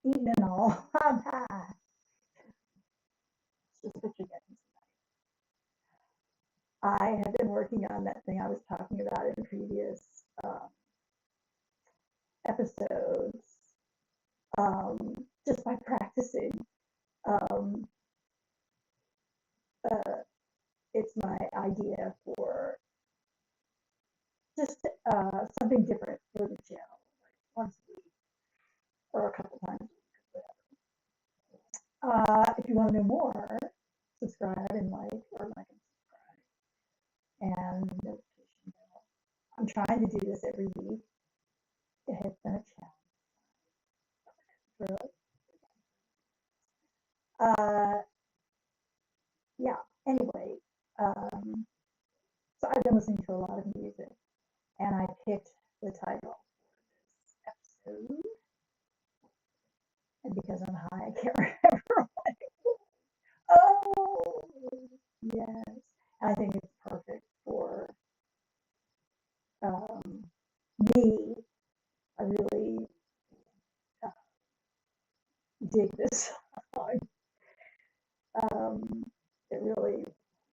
eating and all. I'm high. Just what you're getting. I have been working on that thing I was talking about in previous um, episodes, just by practicing. Um, uh, it's my idea for just something different for the channel, like once a week or a couple times a week. If you want to know more, subscribe and like and subscribe, and notification bell. I'm trying to do this every week. It has been a challenge. Really. Yeah. Anyway, um, so I've been listening to a lot of music, and I picked the title for this episode, and because I'm high, I can't remember what it was. Oh, yes. I think it's perfect for um, me. I really uh, dig this song. Um, it really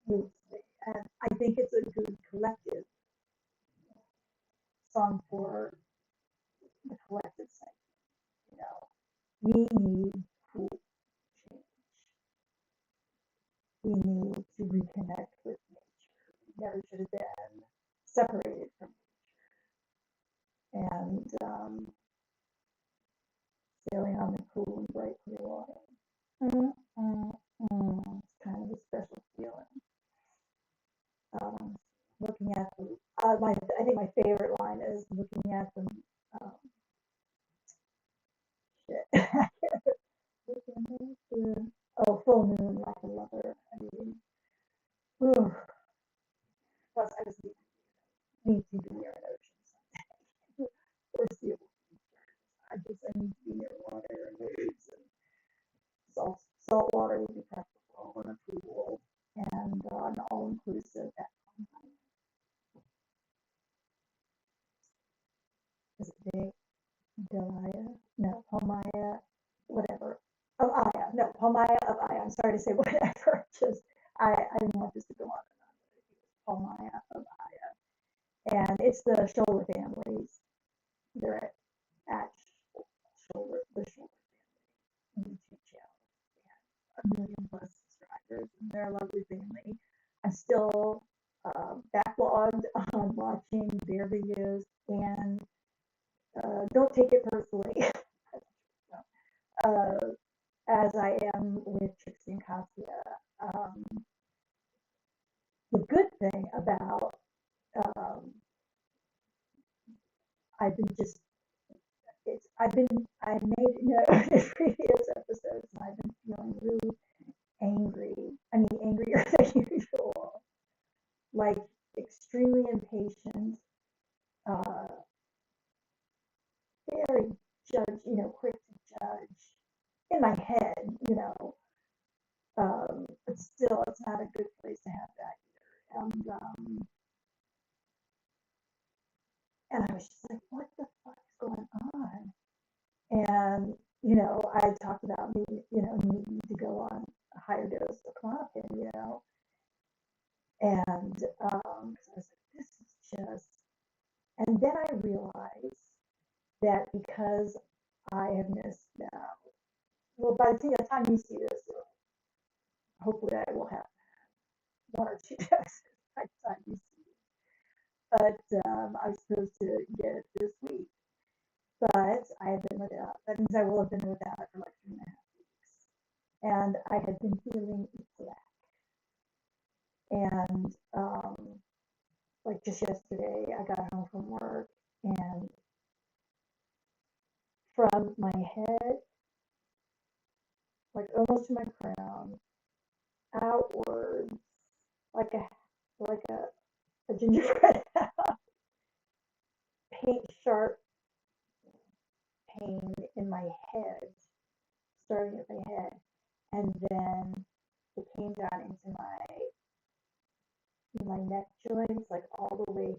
moves me, and I think it's a good collective song for the collective sake. You know, we need cool change. We need to reconnect with nature. We never should have been separated from nature. And sailing on the cool and bright clear water. Mm, mm, It's kind of a special feeling. Um, looking at the, I think my favorite line is looking at the, um, shit. Oh, full moon like a lover. I mean, ooh, plus I just need to be near an ocean or sea. I need to be near water and waves and salt water would be preferable and a pool and an all inclusive at is it Day Delia? No, Palmaya, whatever. Of Aya. No, Palmaya of Aya. I'm sorry to say whatever. Just I didn't want this to go on and on. Palmaya of Aya. And it's the Shoulder families. They're at Shoulder the Shoulder YouTube channel. They have a million plus subscribers and they're a lovely family. I'm still backlogged on watching their videos and don't take it personally. uh, as I am with Trixie and Cassia. Um, the good thing about I've been just I made in previous episodes and I've been feeling really angry. I mean angrier than usual. Like extremely impatient, uh, very quick to judge in my head, but still, it's not a good place to have that either. And I was just like, what the fuck is going on? And, I talked about me, needing to go on a higher dose of Klonopin, and I was like, this is just, and then I realized that because I have missed now, well, by the time you see this, hopefully I will have one or two doses by the time you see it. But I was supposed to get it this week. But I have been without. That means I will have been without it for like 3.5 weeks. And I had been feeling black. And like just yesterday, I got home from work and from my head, like almost to my crown, outwards, like a gingerbread paint sharp pain in my head, starting at my head, and then it came down into my neck joints, like all the way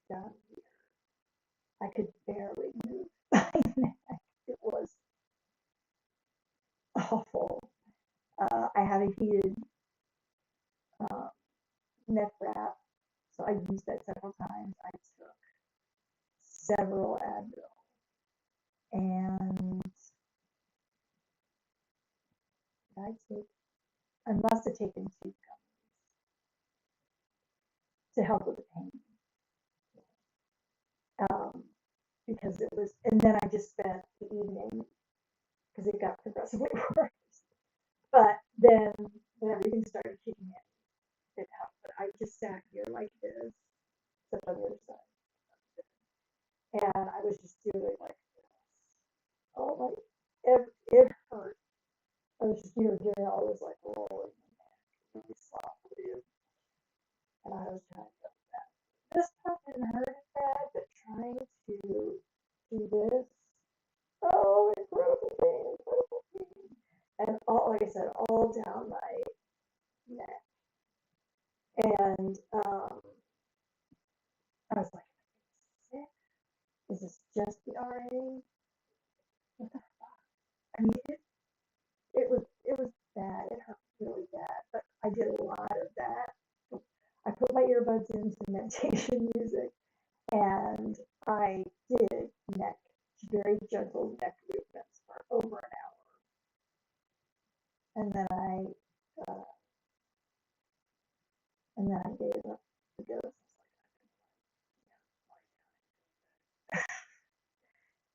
down here. I could barely move my neck. It was I have a heated uh, neck wrap, so I used that several times. I took several Advil, and I took, I must have taken two gummies to help with the pain. Um, because it was, and then I just spent the evening because it got progressively worse. But then when everything started kicking in, it helped. But I just sat here like this, except on the other side, and I was just doing like this. Oh my, it hurt. I was just, doing all this like rolling really softly, and I was trying to go that. This part didn't hurt as bad, but trying to do this, oh, incredible pain, incredible pain. And all, like I said, all down my neck. And I was like, sick? Is this just the RA? What the fuck? I mean, it was bad. It hurt really bad. But I did a lot of that. I put my earbuds into meditation music, and I did neck, very gentle neck movements for over an hour. Uh, and then I gave up the ghost.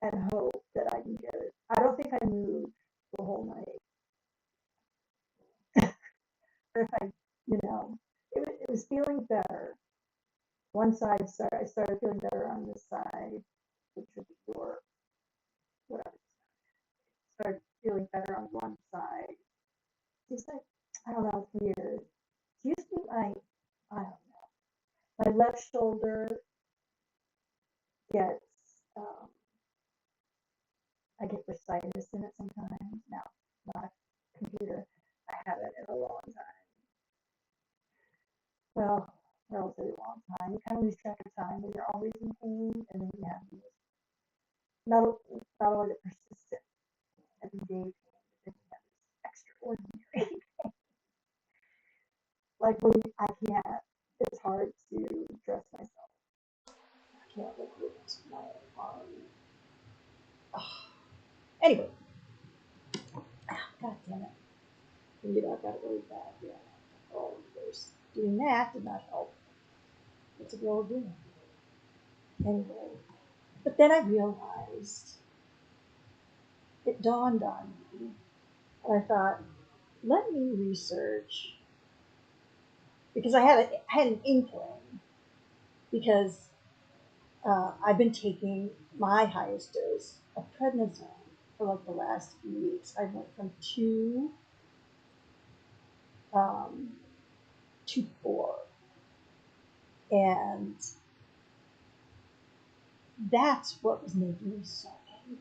And hope that I can get it. I don't think I moved the whole night. But if I, it was feeling better. One side started, I started feeling better on this side, which would be your, whatever. Started feeling better on one side. Just like, I don't know, it's weird. Usually I don't know. My left shoulder gets, um, I get bursitis in it sometimes. Now, not a computer. I haven't in a long time. Well, relatively long time. You kind of lose track of time when you're always in pain, and then you have these not, not only the persistent everyday pain, but then you have this extraordinary. Like when I can't, it's hard to dress myself. I can't like lift my arm. Oh. Anyway, God damn it. I got it really bad. Yeah. Oh, of course. Doing that did not help. What's a girl doing? Anyway. But then I realized, it dawned on me, and I thought, let me research, because I had an inkling, because I've been taking my highest dose of prednisone for like the last few weeks. I went from 2 to 4, and that's what was making me so angry.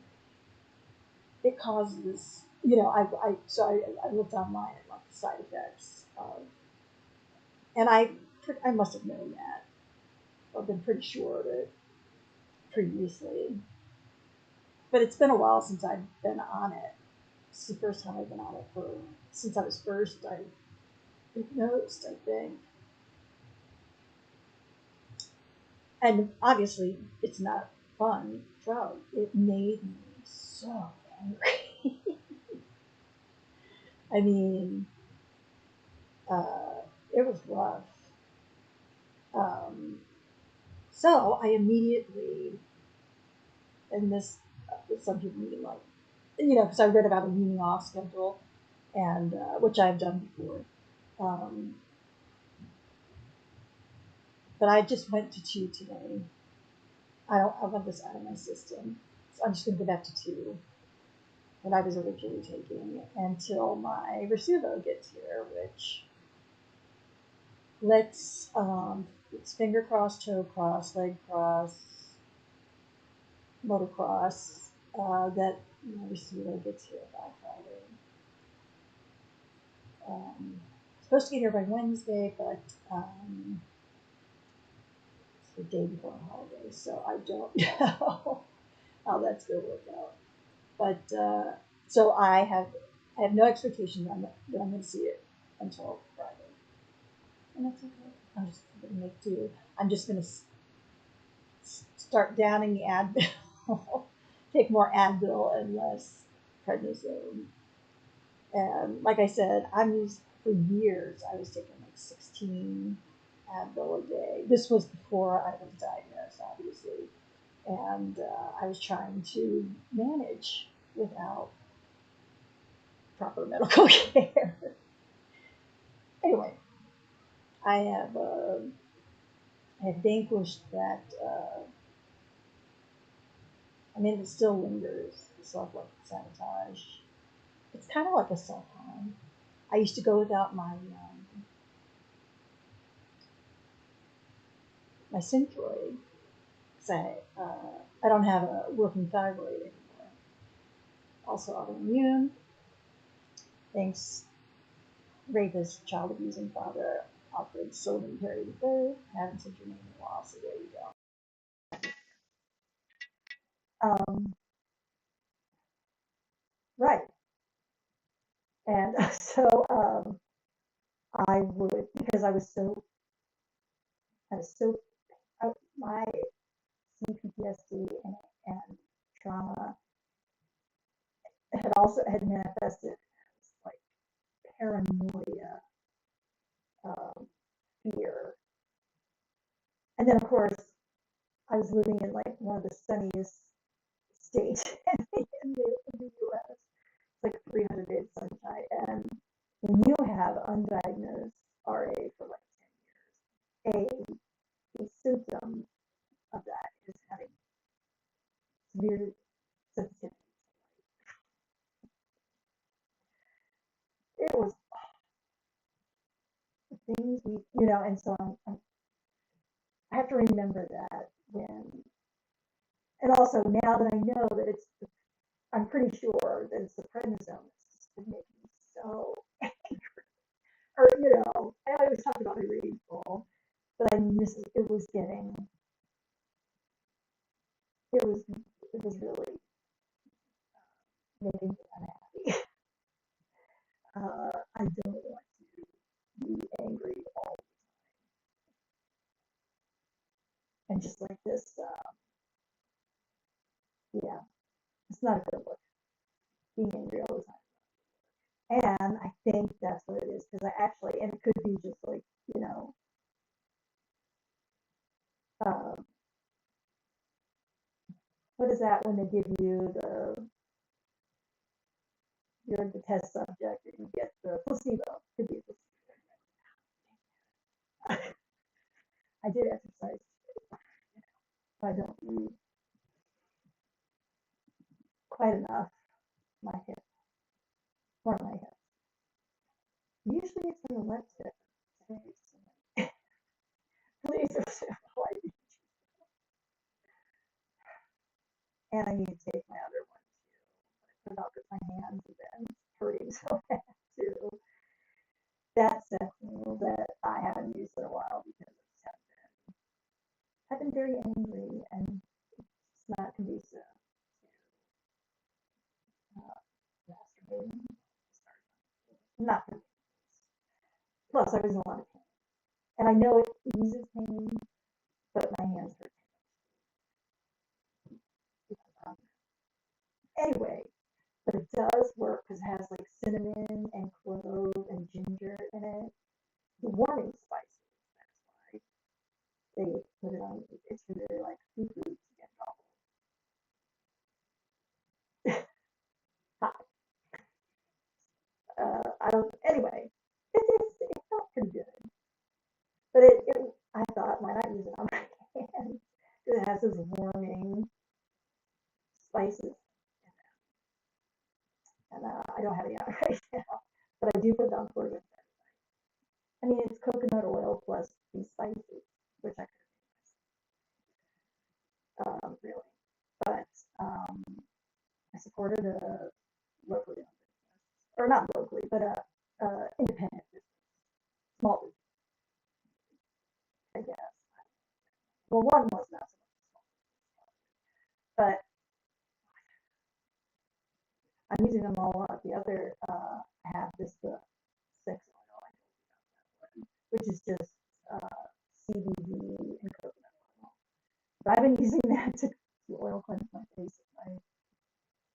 It causes, I looked online at like the side effects of, and I must have known that. I've been pretty sure of it previously, but it's been a while since I've been on it. It's the first time I've been on it since I was first diagnosed, I think. And obviously, it's not a fun drug. It made me so angry. I mean, it was rough. So I immediately, and this, some people mean like, because I read about a weaning off schedule, and which I've done before. But I just went to 2 today. I want this out of my system. So I'm just going to go back to 2 that I was originally taking until my Versuvo gets here, which, it's finger cross, toe cross, leg cross, motocross, that Versuvo gets here by Friday. Supposed to get here by Wednesday, but it's the day before a holiday, so I don't know how that's going to work out. But so I have I have no expectation that I'm going to see it until Friday, and that's okay. I'm just going to make do. I'm just going to start downing the Advil, take more Advil and less prednisone. And like I said, I'm used for years. I was taking like 16 Advil a day. This was before I was diagnosed, obviously, and I was trying to manage without proper medical care. Anyway, I have vanquished that. I mean, it still lingers. Self sabotage. It's kind of like a self harm. I used to go without my Synthroid because I don't have a working thyroid anymore. Also autoimmune. Thanks, rapist, child abusing father, Alfred Sylvan Perry III. Haven't said your name in a while, so there you go. Right. And so I would, because I was so, my CPTSD and trauma had manifested as like paranoia, fear. And then of course I was living in like one of the sunniest states in the US, like 300 days sunshine. And when you have undiagnosed RA for like 10 years, the symptom of that is having severe sensitivity. It was the things and so I have to remember that and also now that I know that I'm pretty sure that it's the prednisone that's been making me so angry. Or, I always talk about my reading full, but I mean, it was really making me unhappy. I don't want to be angry all and just like this, yeah, it's not a good look, being angry all the time. And I think that's what it is, because and it could be just like, uh, what is that when they give you you're the test subject and you get the placebo? Could be a placebo. I did exercise. I don't move quite enough. My hip, or my hip. Usually it's on the left hip. Please like, and I need to take my other one too. I put it up with my hands and then hurting so bad too. That's something that I haven't used in a while because I've been very angry and it's not conducive to masturbating. Not conducive. Plus, I was in a lot of pain, and I know it eases pain, but my hands hurt. Anyway, but it does work because it has like cinnamon and clove and ginger in it. The warming spices. That's why they put it on. It's really like food to get hot. I don't. Anyway, it felt pretty good, but I thought, why not use it on my hands? It has those warming spices, and I don't have any on right now, but I do put it on for it. I mean, it's coconut oil plus these spices, which I really. But I supported a locally owned business, or not locally, but a independent business, small business, I guess. Well, one was not so much, but I'm using them follow up the other half, this book, Sex Oil, which is just CBD and coconut oil. But I've been using that to oil cleanse my face at night,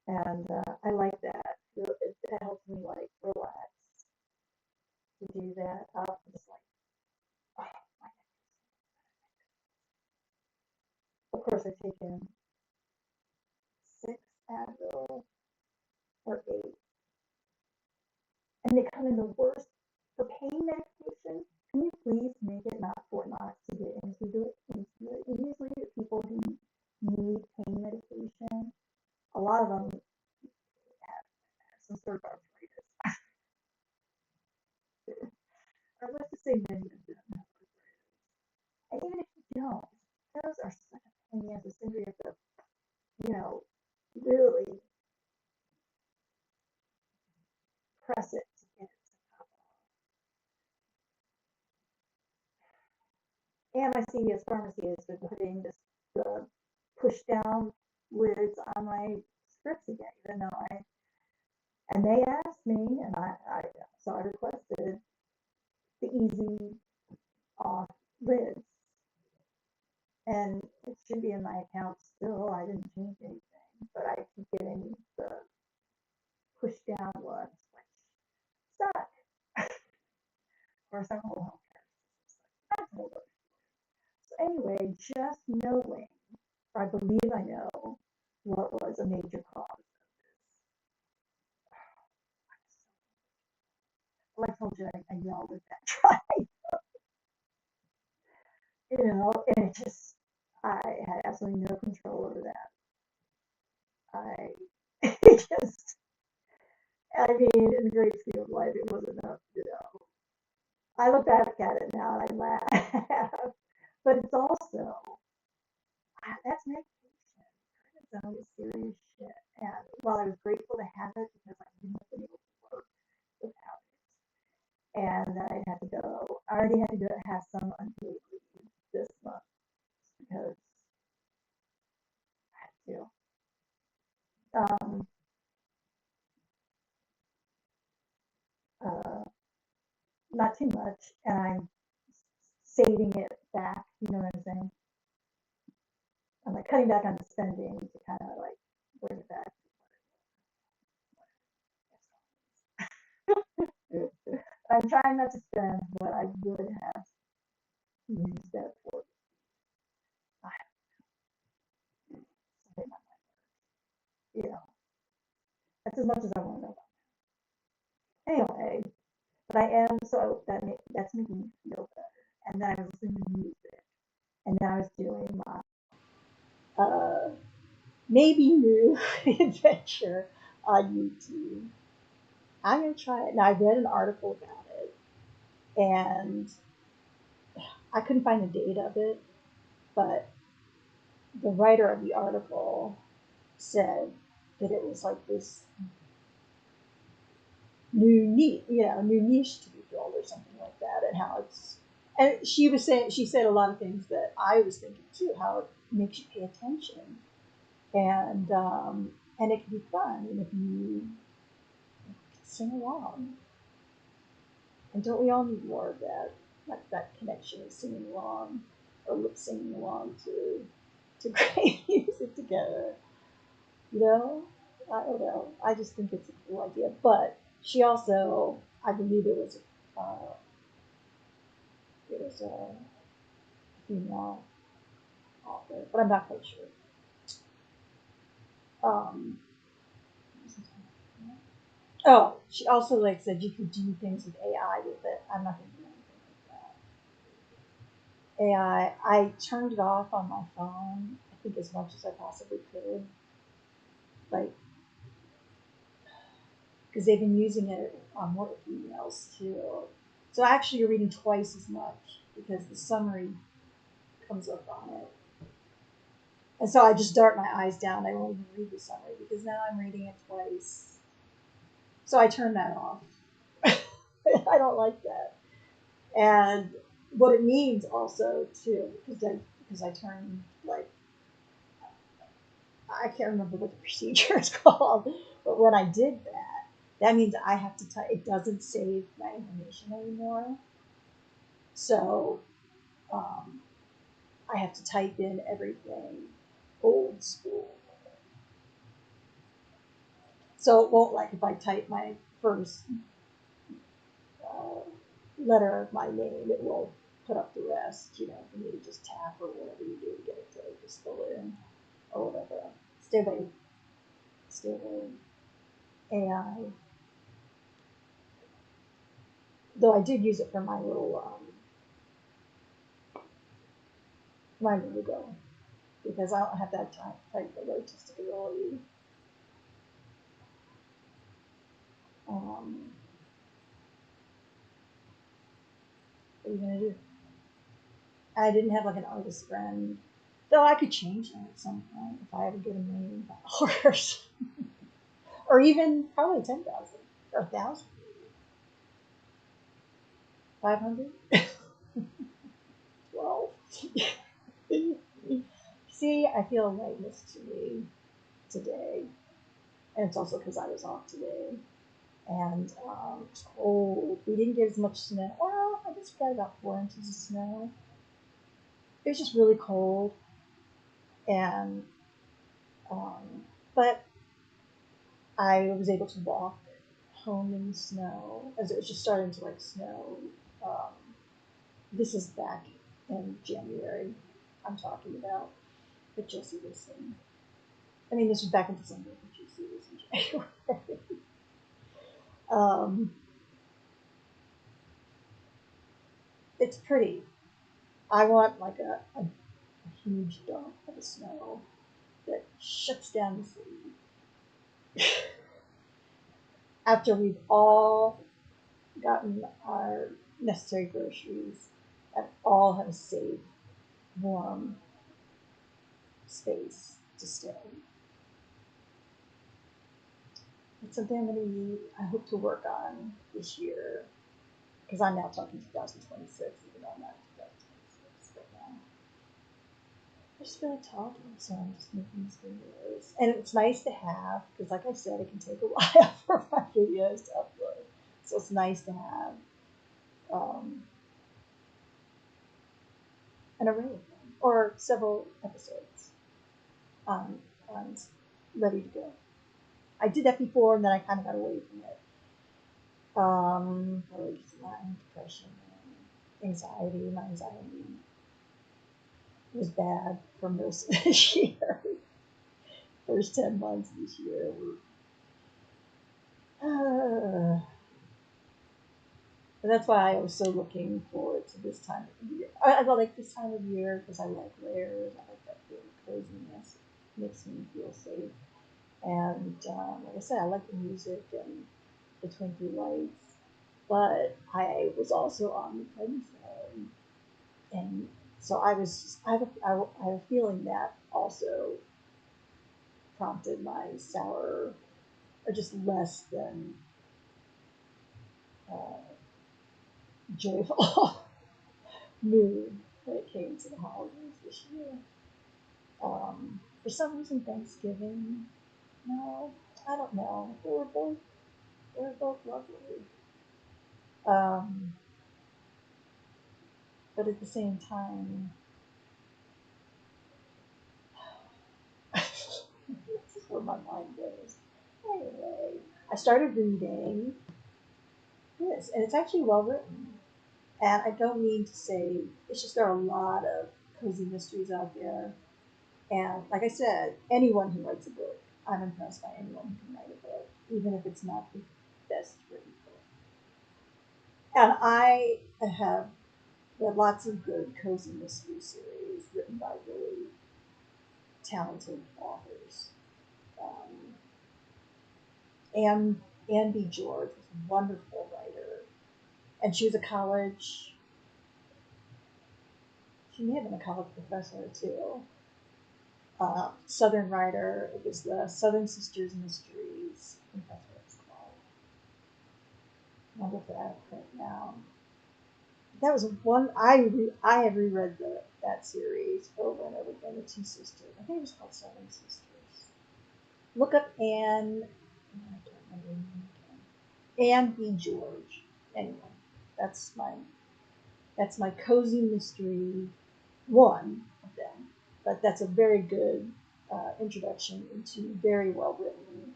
and I like that. It helps me like relax to do that. Just like, oh, of course, I've taken 6 Advil or 8, and they come in the worst for pain medication. Can you please make it not Fort Knox to get into it? And usually, the people who need pain medication, a lot of them have some sort of arthritis. Or let's just say many of them have arthritis. And even if you don't, those are such a pain in the ass. You have to, you know, really press it to get it to pop off. And my CVS pharmacy has been putting this push down lids on my scripts again, even though and they asked me, and so I requested the easy off lids, and it should be in my account still. I didn't change anything, but I keep getting the push down ones, which suck. Or some whole healthcare system. So anyway, just knowing, or I believe I know, what was a major cause of this. Like I told you, I yelled at that tribe, and it just, I had absolutely no control over that. It just, I mean, in the great scheme of life, it wasn't enough. I look back at it now and I laugh, but it's also, that's medication. Prednisone is serious shit. And while I was grateful to have it because I wouldn't have been able to work without it, and I had to go, I already had to go have some unpaid leave this month because I had to. Um, uh, Not too much, and I'm saving it back. You know what I'm saying? I'm like cutting back on the spending to kind of like bring it back. I'm trying not to spend what I would have used that for. I have you know, that's as much as I want to know. Anyway, but I am so that's making me feel better. And then I was listening to music, and then I was doing my maybe new adventure on YouTube. I'm gonna try it. Now I read an article about it, and I couldn't find the date of it, but the writer of the article said that it was like this new niche to be filled or something like that, and how it's. And she said a lot of things that I was thinking too, how it makes you pay attention, and it can be fun, and if you sing along. And don't we all need more of that? Like that connection of singing along or lip singing along to great music together. I don't know. I just think it's a cool idea. But she also, I believe it was a female author, but I'm not quite sure. Um, oh, she also like said you could do things with AI with it. I'm not going to do anything like that. I turned it off on my phone, I think as much as I possibly could. Like, because they've been using it on more emails too. So actually you're reading twice as much because the summary comes up on it. And so I just dart my eyes down. I won't even read the summary because now I'm reading it twice. So I turn that off. I don't like that. And what it means also too, because I turn like, I can't remember what the procedure is called, but when I did that, That means I have to type. It doesn't save my information anymore. So I have to type in everything old school. So it won't, like, if I type my first uh, letter of my name, it won't put up the rest, you know, for me to just tap or whatever you do to get it to just fill it in or whatever. Stay away, AI. Though I did use it for my my logo, because I don't have that type of artistic ability. What are you gonna do? I didn't have like an artist friend, though I could change that at some point if I ever get $1,000,000, or even probably 10,000 or 1,000, 500, 12. See, I feel a lightness to me today, and it's also because I was off today, and it's cold. We didn't get as much snow. Well, I guess we got about 4 inches of snow. It was just really cold, and but I was able to walk home in the snow as it was just starting to like snow. Um, this is back in January I'm talking about, but you'll see this in, I mean, this was back in December, but you'll see this in January. um, it's pretty. I want like a huge dump of snow that shuts down the city. After we've all gotten our necessary groceries and all have a safe, warm space to stay. It's something I'm going to need, I hope to work on this year, because I'm now talking 2026, even though I'm not 2026 right now. I just feel like talking, so I'm just making these videos. And it's nice to have, because like I said, it can take a while for my videos to upload. So it's nice to have an array of them, or several episodes on ready to go. I did that before, and then I kind of got away from it. Depression, anxiety. My anxiety was bad for most of this year. First 10 months of this year were. And that's why I was so looking forward to this time of the year. I like this time of year because I like layers. I like that feeling of coziness. It makes me feel safe. And like I said, I like the music and the twinkly lights. But I was also on the prednisone, and so I have a feeling that also prompted my sour, or just less than joyful mood when it came to the holidays this year. For some reason, Thanksgiving, no, I don't know. They were both lovely. Um, but at the same time, this is where my mind goes. Anyway, I started reading this, and it's actually well written. And I don't mean to say, it's just there are a lot of cozy mysteries out there. And like I said, anyone who writes a book, I'm impressed by anyone who can write a book, even if it's not the best written book. And I have read lots of good cozy mystery series written by really talented authors. Um, Anne B. George was a wonderful writer, and she was a college. She may have been a college professor too. Southern writer. It was the Southern Sisters Mysteries. I think that's what it's called. I wonder if they're out of print now. That was one I have reread that series over and over again. The Two Sisters. I think it was called Southern Sisters. Look up Anne. I can't remember her name again. and be George. Anyway, that's my cozy mystery, one of them. But that's a very good introduction into very well written,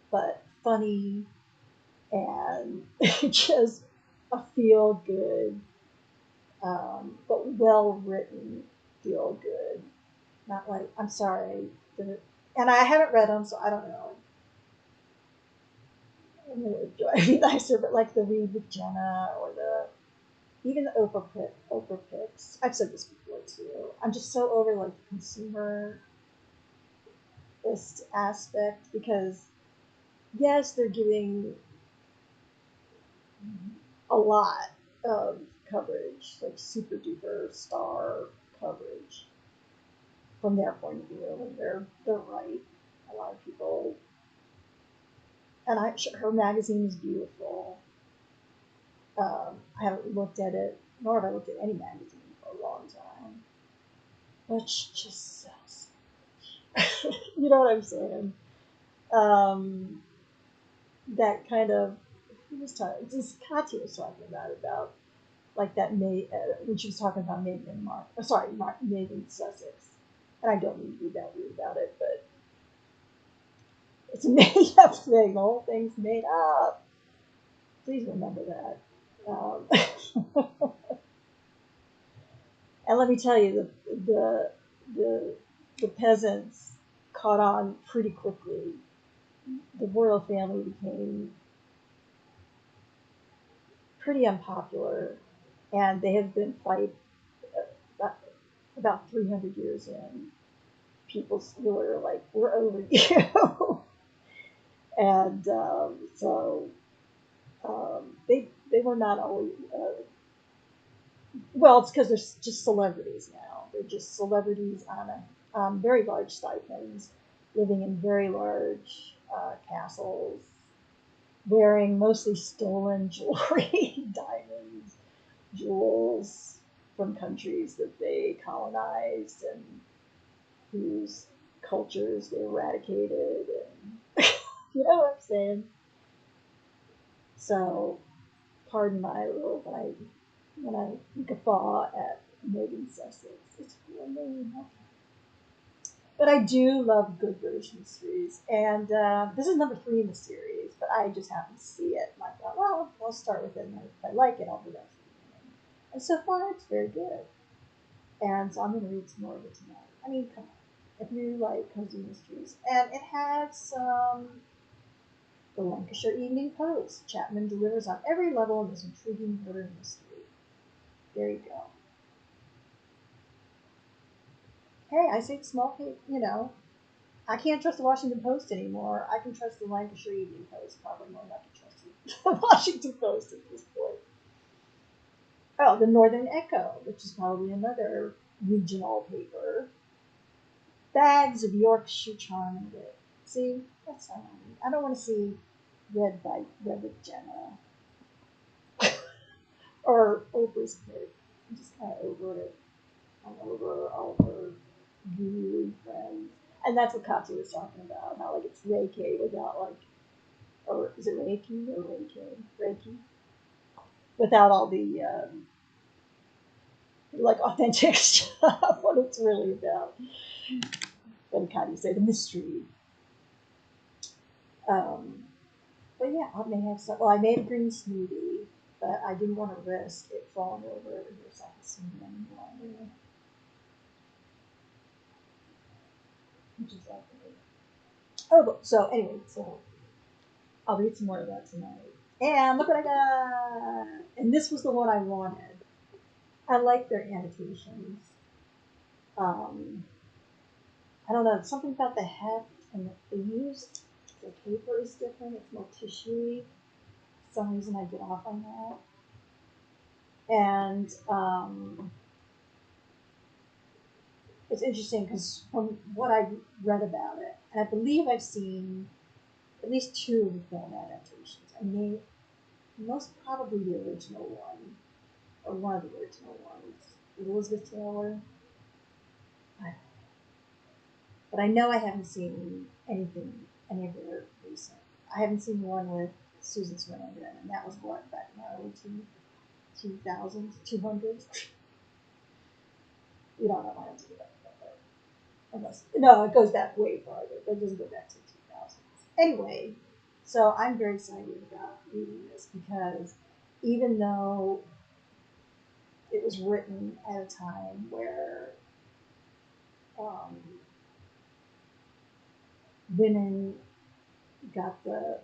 but funny and just a feel good, but well written feel good. Not like, I'm sorry, and I haven't read them, so I don't know. It would be nicer, but like the Read with Jenna or even the Oprah picks. I've said this before too. I'm just so over like the consumerist aspect, because yes, they're giving a lot of coverage, like super duper star coverage from their point of view, and they're right. A lot of people, and her magazine is beautiful. I haven't looked at it, nor have I looked at any magazine for a long time, but she just sells so much. You know what I'm saying? Um, that kind of, who was talking? Just Katya was talking about like that when she was talking about Megan Megan Sussex, and I don't mean to be that weird about it, but it's a made up thing. The whole thing's made up. Please remember that. And let me tell you, the the peasants caught on pretty quickly. The royal family became pretty unpopular, and they have been fight about 300 years in. People still are like, we're over you. And so they were not always well. It's because they're just celebrities now. They're just celebrities on very large stipends, living in very large castles, wearing mostly stolen jewelry, diamonds, jewels from countries that they colonized and whose cultures they eradicated. And you know what I'm saying? So, pardon my little when I guffaw at Megan Sussex. It's her name. But I do love good British mysteries, and this is number 3 in the series. But I just happened to see it, and I thought, well, I'll start with it, and if I like it, I'll do that. And so far, it's very good. And so I'm going to read some more of it tonight. I mean, come on, if you like cozy mysteries, and it has the Lancashire Evening Post. Chapman delivers on every level in this intriguing murder mystery. There you go. Hey, I say small paper, I can't trust the Washington Post anymore. I can trust the Lancashire Evening Post probably more than I can trust the Washington Post at this point. Oh, the Northern Echo, which is probably another regional paper. Bags of Yorkshire charm and wit. See, that's not me. I don't want to see Red with Jenna or Oprah's pick. I'm just kind of over it. I'm over all her guru friends. And that's what Katya was talking about. How like it's Reiki without like, or is it Reiki or Reiki? Without all the like authentic stuff. What it's really about. What Katya say? The mystery. Um, but yeah, I may have some. Well, I made a green smoothie, but I didn't want to risk it falling over here, so I can see it anymore. Which is like, oh, so anyway, so I'll read some more of that tonight. And look what I got! And this was the one I wanted. I like their annotations. I don't know, something about the heft and the used. The paper is different. It's more tissuey. For some reason, I get off on that. And it's interesting because from what I read about it, and I believe I've seen at least 2 of the film adaptations. I mean, most probably the original one, or one of the original ones, with Elizabeth Taylor. But I know I haven't seen any of their recent. I haven't seen the one with Susan Sarandon, and that was what, back in the early 2000s, 200s. You don't know my answer to that, unless no, it goes back way farther. It doesn't go back to the 2000s. Anyway, so I'm very excited about reading this because even though it was written at a time where women got the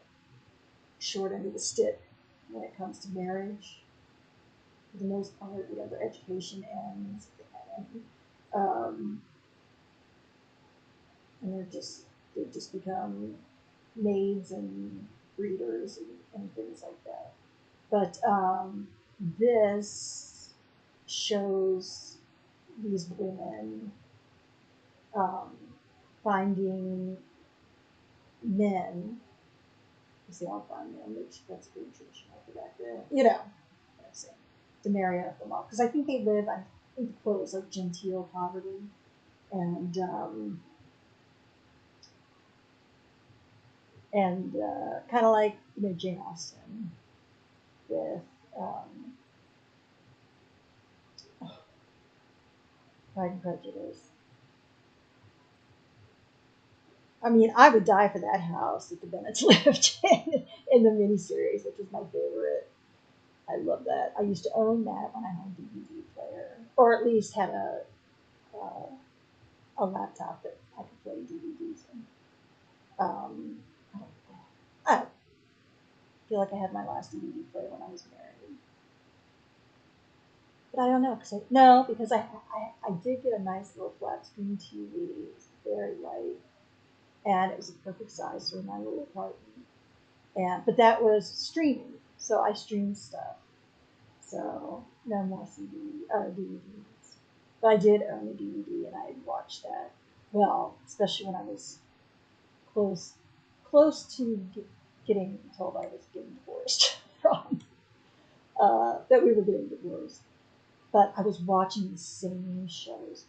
short end of the stick when it comes to marriage. For the most part, their education ends, um, and they've just become maids and breeders and things like that. But this shows these women um, finding men, because they all find men, which that's pretty traditional for back then, what I'm saying, to marry off them all. Because I think they live, I think the quote was like genteel poverty, and kind of like Jane Austen with Pride and Prejudice. I mean, I would die for that house that the Bennets lived in the miniseries, which was my favorite. I love that. I used to own that when I had a DVD player, or at least had a laptop that I could play DVDs in. I don't feel like I had my last DVD player when I was married, but I don't know because I did get a nice little flat screen TV. It was very light, and it was a perfect size for my little apartment. But that was streaming, so I streamed stuff. So no more DVDs. But I did own a DVD, and I watched that. Well, especially when I was close to getting told I was getting divorced from that we were getting divorced. But I was watching the same shows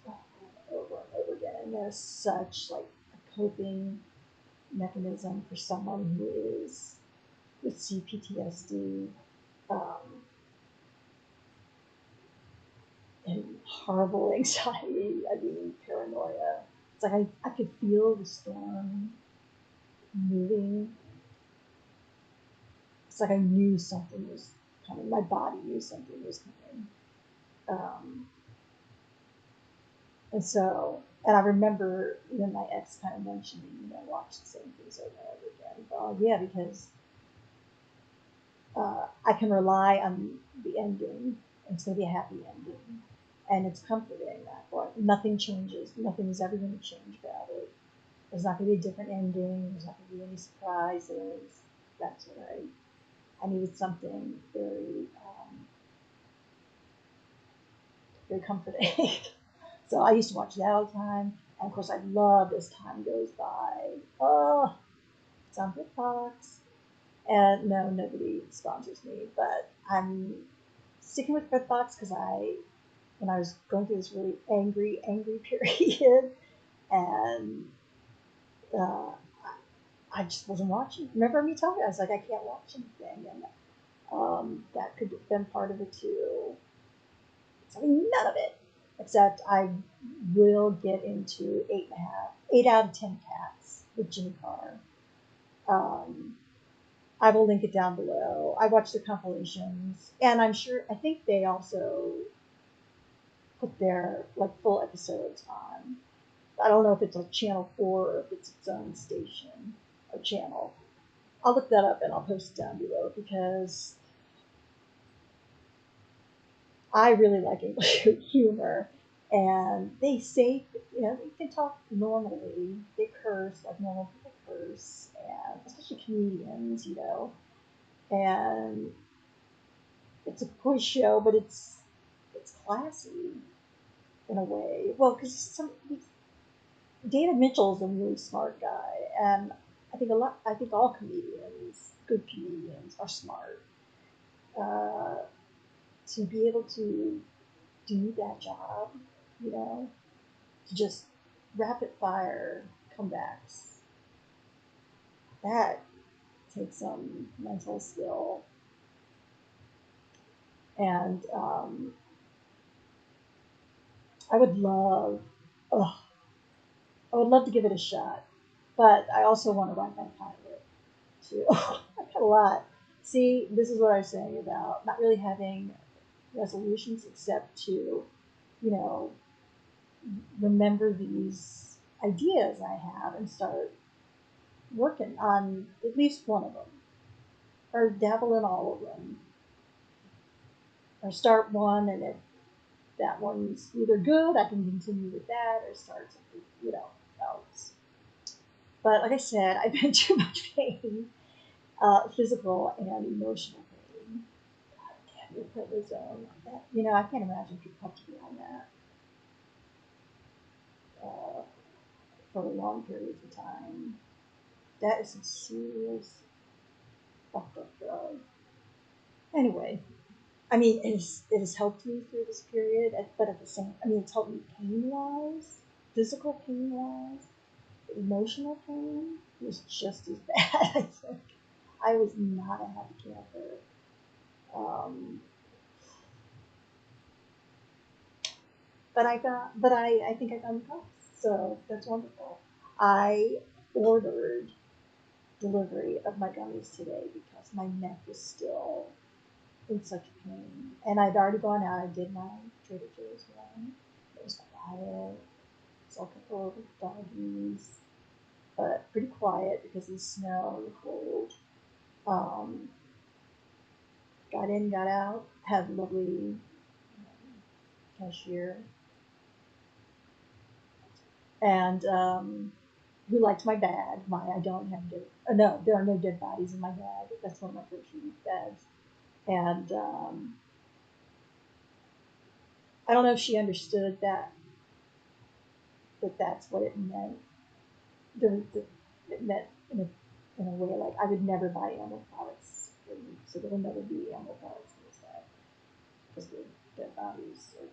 over and over again, and there's such like a coping mechanism for someone who is with CPTSD and horrible anxiety. I mean, paranoia. It's like I could feel the storm moving. It's like I knew something was coming. My body knew something was coming. And I remember my ex kind of mentioning, watch the same things over and over again. Well, yeah, because I can rely on the ending. It's going to be a happy ending. And it's comforting that point. Nothing changes. Nothing's ever going to change about it. There's not going to be a different ending. There's not going to be any surprises. That's what I needed something very, very comforting. So I used to watch that all the time. And of course, I loved As Time Goes By. Oh, it's on BitBox. And no, nobody sponsors me, but I'm sticking with BitBox because when I was going through this really angry period, and I just wasn't watching. Remember me telling you, I was like, I can't watch anything, and that could have been part of it too. So, I mean, none of it, except I will get into 8 out of 10 Cats with Jimmy Carr. I will link it down below. I watched the compilations, and I think they also put their full episodes on. I don't know if it's on Channel 4 or if it's its own station or channel. I'll look that up and I'll post it down below because I really like English humor. And they say, they can talk normally. They curse like normal people curse, and especially comedians, And it's a quiz show, but it's classy in a way. Well, because David Mitchell is a really smart guy, and I think all comedians, good comedians, are smart. To be able to do that job, to just rapid fire comebacks, that take some mental skill, and I would love, oh, I would love to give it a shot, but I also want to write my pilot too. I've got a lot. See, this is what I was saying about not really having resolutions except to, you know, remember these ideas I have and start working on at least one of them, or dabble in all of them, or start one and if that one's either good, I can continue with that, or start something, else. But like I said, I've been too much pain, physical and emotional pain. Capitalism. I can't imagine people have to be on that uh, for long periods of time. That is some serious fucked up drug. Anyway, I mean, it has helped me through this period, but at the same, I mean, it's helped me pain wise, physical pain wise, emotional pain was just as bad. I think I was not a happy camper. Um, but I think I got the cost, so that's wonderful. I ordered delivery of my gummies today because my neck was still in such pain. And I'd already gone out. I did my Trader Joe's one. It was quiet. Saw a couple of doggies, but pretty quiet because of the snow, the cold. Um, got in, got out. Had a lovely cashier, and who liked my bag. I don't have dead. No, there are no dead bodies in my bag. That's one of my grocery bags. And I don't know if she understood that's what it meant. It meant in a way like I would never buy animal products, so there will never be animal products in this bag because they're dead bodies or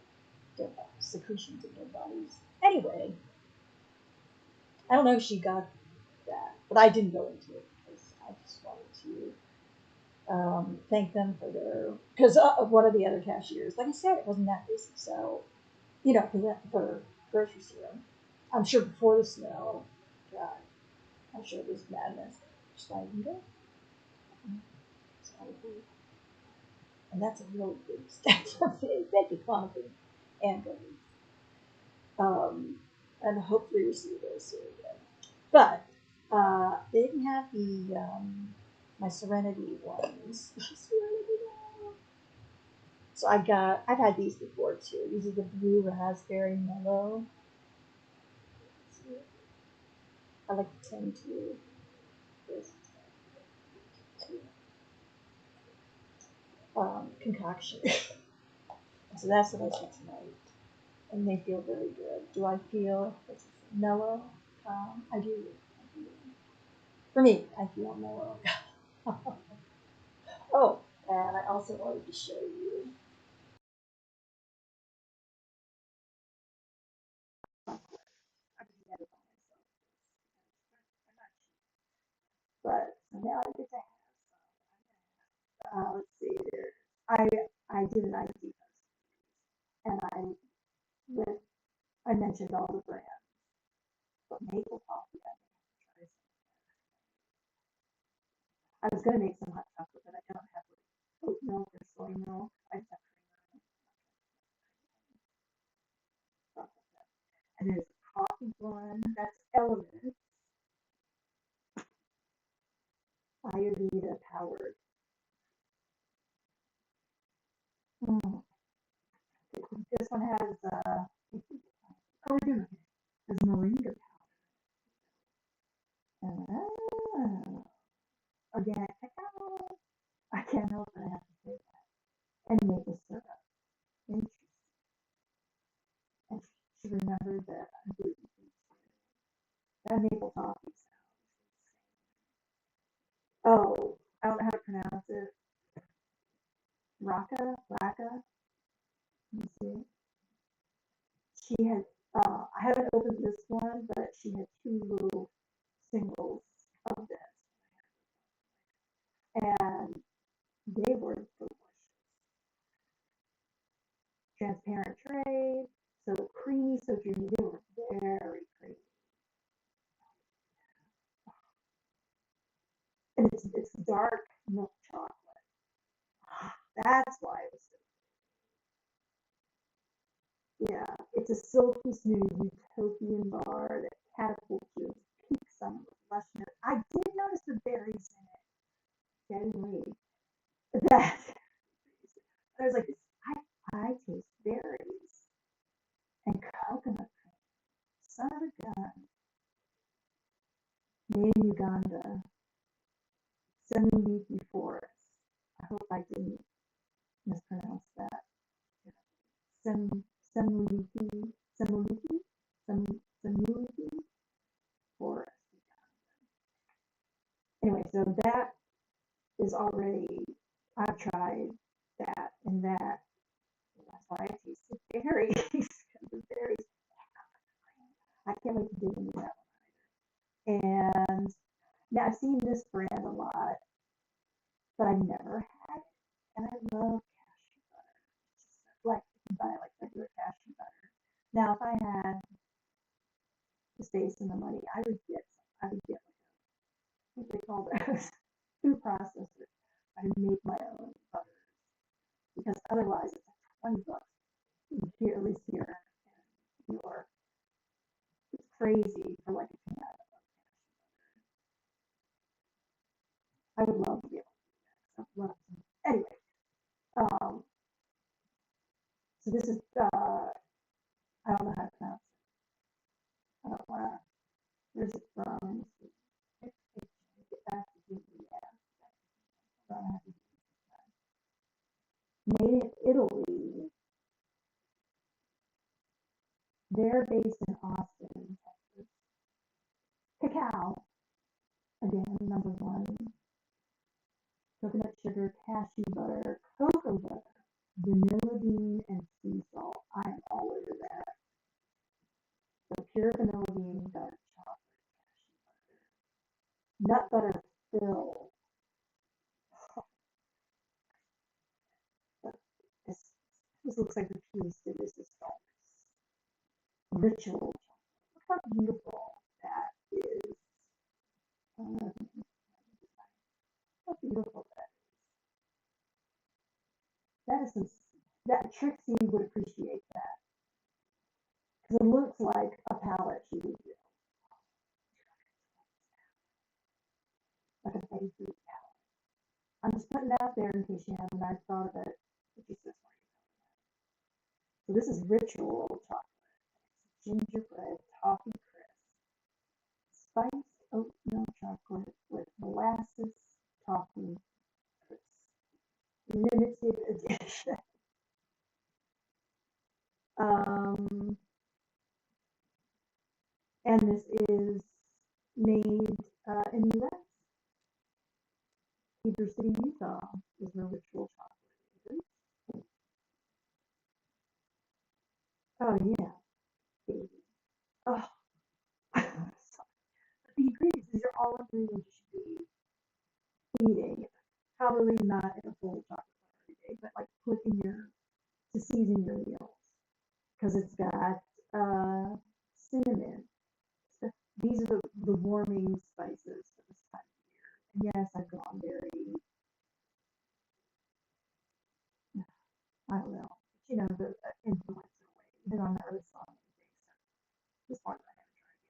dead bodies, secretions of dead bodies. Anyway, I don't know if she got that, but I didn't go into it because I just wanted to thank them for their because one of the other cashiers, like I said, it wasn't that busy, so for grocery store. I'm sure before the snow, God, I'm sure it was madness. Just like, and that's a really big step for me. Thank you, Clancy and Goodness. And hopefully receive those soon again. But they didn't have the my Serenity ones. Serenity now. So I've had these before too. These are the blue raspberry mellow. I like the 10 too. This concoction. So that's what I took tonight. And they feel very good. Do I feel mellow, calm? I do. For me, I feel mellow. Oh, and I also wanted to show you. But now I get to let's see there. I I did an ID and with I mentioned all the brands, but maple coffee. I was going to make some hot chocolate, but I don't have oat milk or soy milk. I just have chocolate. And there's a coffee one that's Element Ayurveda powered. Mm. This one has oh, we do. There's moringa powder. Organic cacao. I can't help it. I have to say that. And maple syrup. And she remembered that I'm gluten free. That maple coffee sounds. Oh, I don't know how to pronounce it. Raka. Let me see. She had. I haven't opened this one, but she had two little singles of this. That's why it was so. Yeah, it's a silky smooth utopian bar that catapults you into peak summer with lush notes. I did notice the berries in it. Getting late. That I was like, I taste berries and coconut cream. Son of a gun. Made in Uganda. Semi-leafy forest. I hope I didn't mispronounce that. Sem, semi-leafy, semi-leafy, semi-leafy forest. Anyway, so that is already, I've tried that, and that's why I tasted berries. Because the berries, I can't wait to dig into that one. And now I've seen this brand a lot, but I've never had it. And I love cashew butter. It's just like you can buy like regular cashew butter. Now, if I had the space and the money, I would get like what they call those food processors. I would make my own butter because otherwise it's like $20 here, at least here in New York. It's crazy for like a can of I would love to be able to do that. Anyway, um, so this is I don't know how to pronounce it. I don't want to. Where's it from? Get back to Made in Italy. They're based in Austin, Texas. Cacao, again, number one. Coconut sugar, cashew butter, cocoa butter, vanilla bean, and sea salt. I am all over that. So pure vanilla bean, dark chocolate, nut butter filled. This, this looks like a piece that is just ritual. Look how beautiful that is. How beautiful that is. That is some, that Trixie would appreciate that. Because it looks like a palette she would do. Like a baby food palette. I'm just putting it out there in case you haven't already thought of it. So this is ritual chocolate. Gingerbread toffee crisp. Spiced oatmeal chocolate with molasses toffee crisp. Limited edition. Um, and this is made in the U.S. Cedar City, Utah is where ritual chocolate is. Oh yeah, baby. Oh, the ingredients. These are all ingredients you should be eating. Probably not in a full chocolate bar every day, but like put in your to season your meals because it's got cinnamon. So these are the warming spices for this time of year. And yes, I've gone very, I don't know, but, you know, the influencer way, even on the earth song anything. So this one I haven't tried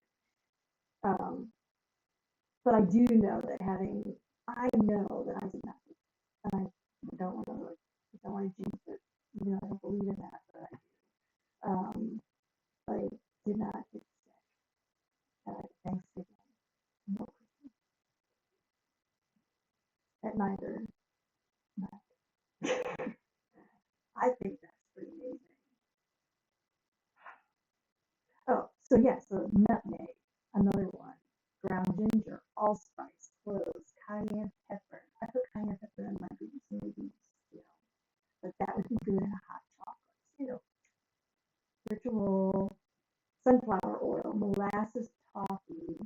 yet. But I do know that I know that I did not, and I don't want to, I don't want to jinx it. You know, I don't believe in that, but I do. But I did not get sick at Thanksgiving. No, at neither. I think that's pretty amazing. Oh, so yeah, so nutmeg, another one. Ground ginger, allspice, cloves, cayenne pepper. I put cayenne pepper in my green smoothies, you know, but that would be good in a hot chocolate. You know, ritual sunflower oil, molasses toffee,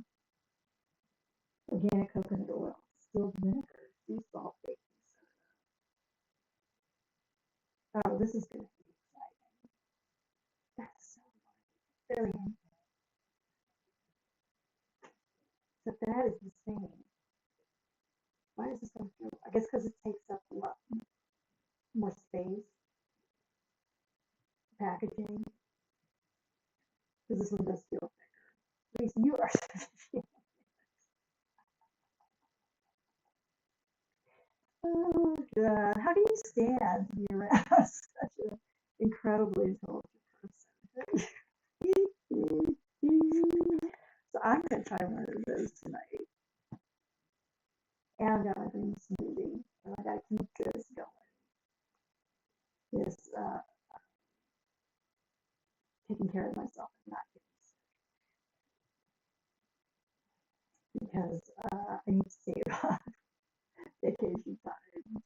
organic coconut oil, distilled vinegar, sea salt, baking soda. Oh, this is going to be exciting. That's so very. So that is the same. Why is this so good? I guess because it takes up a lot more this one does feel thicker. At least you are. Oh God, how do you stand to be around such an incredibly intelligent person? So I'm gonna try one of those tonight, and I got my green smoothie, and I gotta keep this going. This taking care of myself and not getting sick, because I need to save up vacation time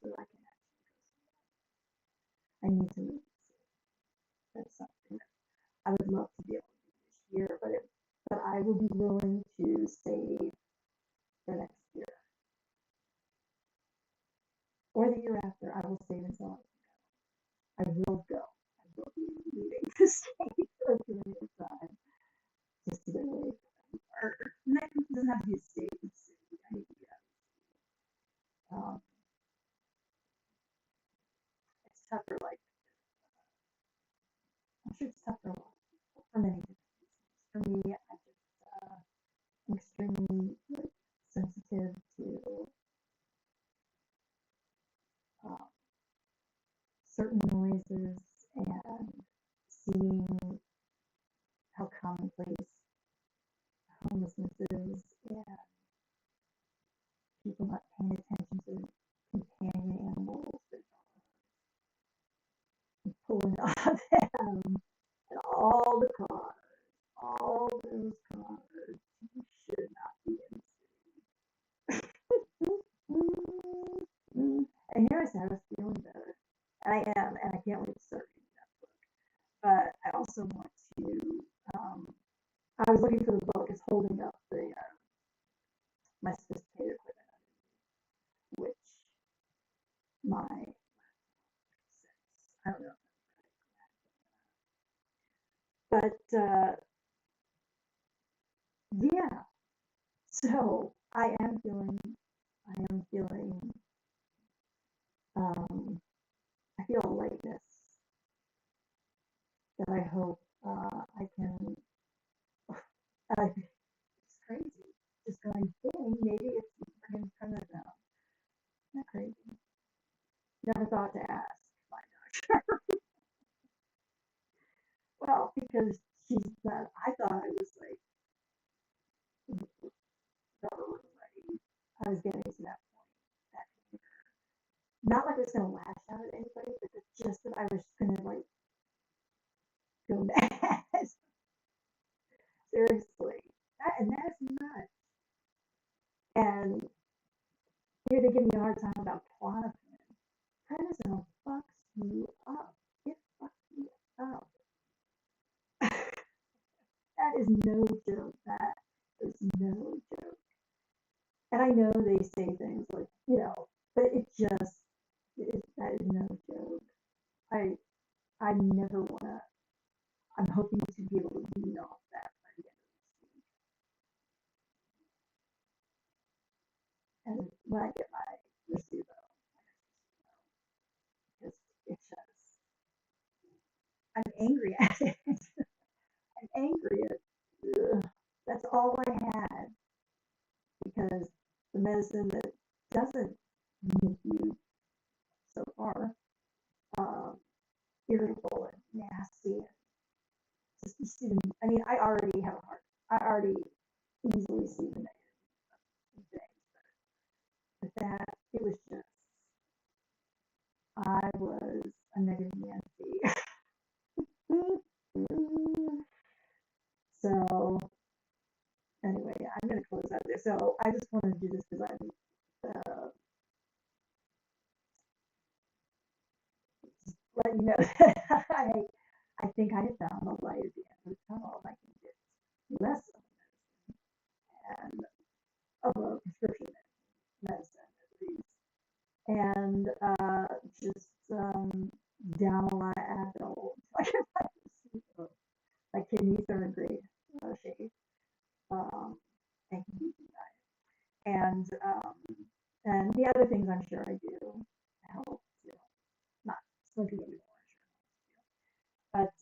so I can actually go. I need to move. That's something that I would love to be able to do this year, but I will be willing to save for next year or the year after. I will save until I will go. I will be leaving the state for a period of time just to get away from them. Or it doesn't have to be a state. It's city. I need to get out. It's tougher. Like I'm sure it's tougher for many different reasons. For me, I just I'm extremely like, sensitive to uh, certain noises and seeing how commonplace homelessness is and people not paying attention to companion animals that are pulling on them and all the cars, all those cars. You should not be in the city. And here I said I was feeling better. And I am, and I can't wait to start reading that book. But I also want to. I was looking for the book. It's holding up the my sophisticated equipment, which my I don't know. But yeah, so I am feeling, I feel a lightness that I hope I can, it's crazy. Just going, dang, maybe it's bringing kind of down. Isn't that crazy? Never thought to ask my doctor. Well, because she's not, I thought I was like, never really ready. I was getting to that point. That not like I was going to lash out at anybody, but just that I was going to like go mad. Seriously. And that is nuts. And here they give me a hard time about Klonopin. Prednisone fucks you up. It fucks you up. That is no joke. That is no joke. And I know they say things like, but that is no joke. I I never wanna. I'm hoping to be able to wean off that by the end of this week. And when I get my receipt, because it's just I'm angry at it. I'm angry at ugh, that's all I had because the medicine that doesn't make you so far um, irritable and nasty and just you see them. I mean, I already have a heart. I already easily see the negative things, but with that, it was just I was a negative Nancy. So anyway, I'm gonna close out there. So I just wanted to do this because I'm let you know that I think I have found the light at the end of the tunnel. I can get less of medicine and of a prescription medicine at least, and just down a lot of Advil. My kidneys are in great shape. Thank you, and the other things I'm sure I do help, not smoking anymore, but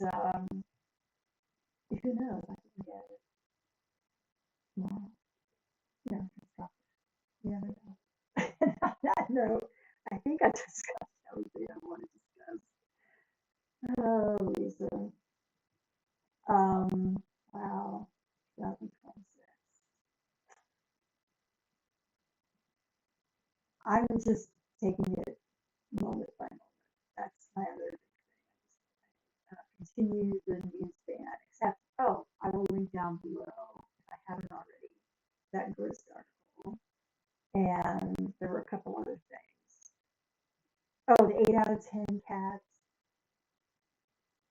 who knows? I discussed everything I want to discuss. Oh, Lisa. Um, wow. 2026. I'm just taking it moment by moment. That's my other continue the news ban, except, oh, I will link down below, if I haven't already, that Grist article. And there were a couple other things. Oh, the 8 out of 10 cats.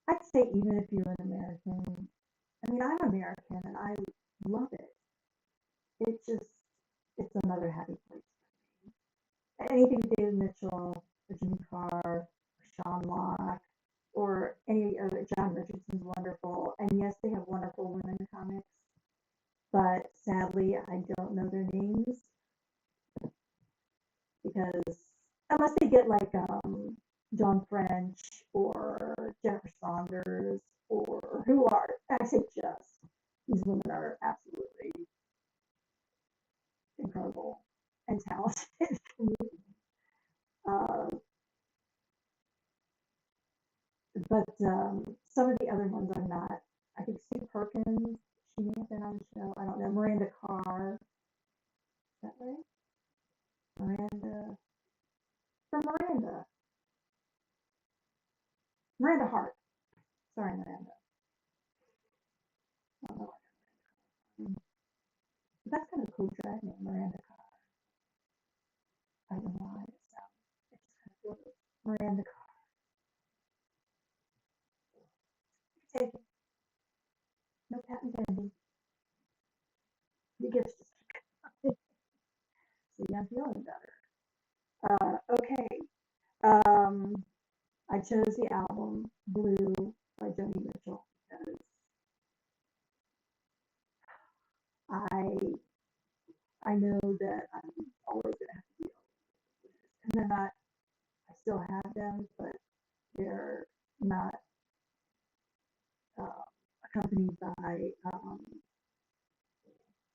I'd say even if you're an American, I mean, I'm American and I love it. It just, it's another happy place for me. Anything David Mitchell, or Jimmy Carr, or Sean Locke, or any other, John Richardson's wonderful. And yes, they have wonderful women comics, but sadly, I don't know their names because unless they get like John French or Jennifer Saunders or who are, I say just, these women are absolutely incredible and talented. uh, but some of the other ones are not. I think Sue Perkins, she may have been on the show. I don't know. Miranda Carr, is that right? Miranda, for Miranda Hart. Sorry, Miranda. I don't know. But that's kind of a cool drag name, Miranda Carr. I don't know why it sounds. It just kind of feels Miranda Carr. Take it. No patent pending. The gifts just keep coming. So yeah, I'm feeling better. Okay. Um, I chose the album Blue by Joni Mitchell because I I know that I'm always gonna have to deal with this, and they're not. I still have them, but they're not uh, accompanied by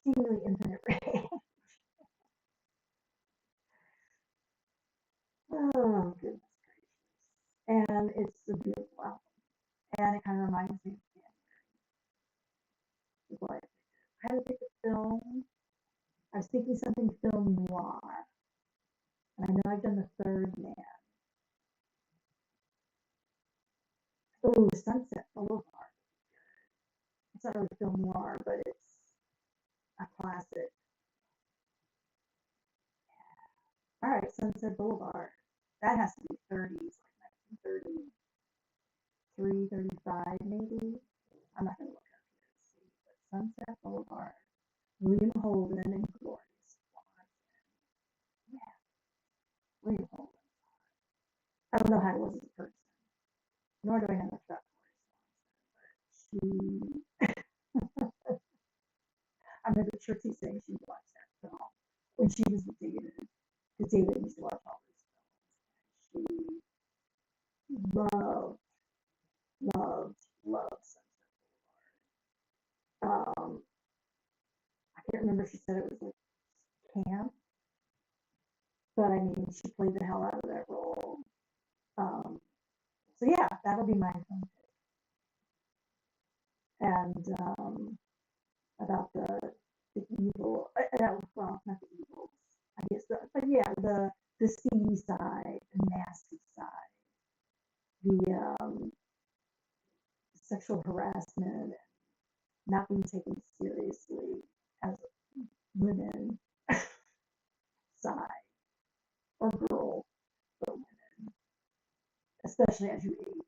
seemingly infinite rain. Oh goodness gracious! And it's a beautiful album, and it kind of reminds me of January. I had to pick a film. I was thinking something film noir, and I know I've done The Third Man. Oh, Sunset Boulevard. It's not really film noir, but it's a classic. All right, Sunset Boulevard. That has to be 30s, like 1933, 35, maybe. I'm not going to look up here to see, but Sunset Boulevard. William Holden and Gloria Swanson. Yeah, William Holden. I don't know how he was as a person, nor do I know much about Gloria Swanson. I remember Trixie saying she watched that film when she was with David, because David used to watch all these films. She loved, loved Sunset Boulevard. I can't remember if she said it was like camp, but I mean, she played the hell out of that role. Um, so yeah, that'll be my film pick. And about the evil, well, not the evils, I guess, but yeah, the seedy side, the nasty side, the sexual harassment, not being taken seriously as women side or girls, but women, especially as you age,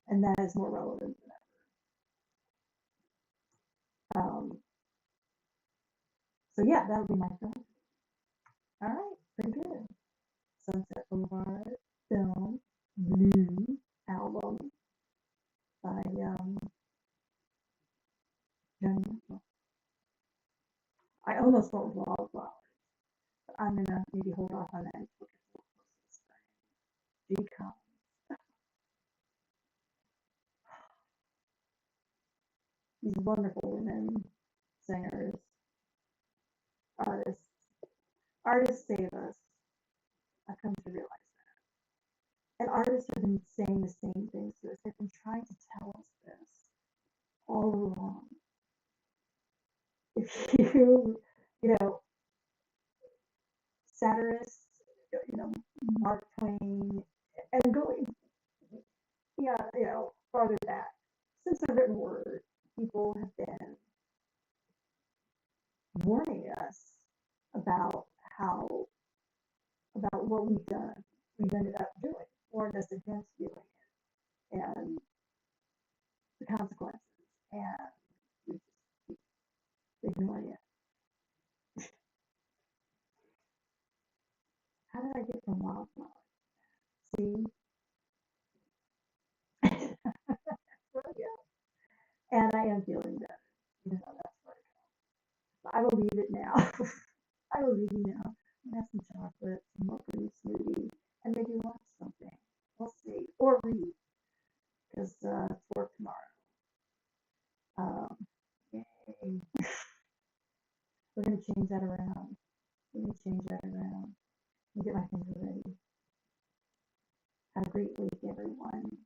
and that is more relevant than ever. So yeah, that'll be my film. All right, pretty good. Sunset Boulevard film, Blue album by Johnny Mitchell. I almost wrote Wildflowers, but I'm gonna maybe hold off on that and look at the closest thing. Because these wonderful women, singers, artists, artists save us. I come to realize that. And artists have been saying the same things to us. They've been trying to tell us this all along. If you know, satirists, Mark Twain, and going, yeah, farther back, since the written word, people have been warning us about how, about what we've ended up doing, warned us against doing it, and the consequences, and we just keep ignoring it. How did I get from wildflower? See? Well, yeah. And I am feeling better. That's where I will leave it now. I will leave you now. Have some chocolate, some more fruit smoothie, and maybe watch something. We'll see. Or read, because it's work tomorrow. Yay. We're going to change that around. We're going to change that around. Let me get my finger ready. Have a great week, everyone.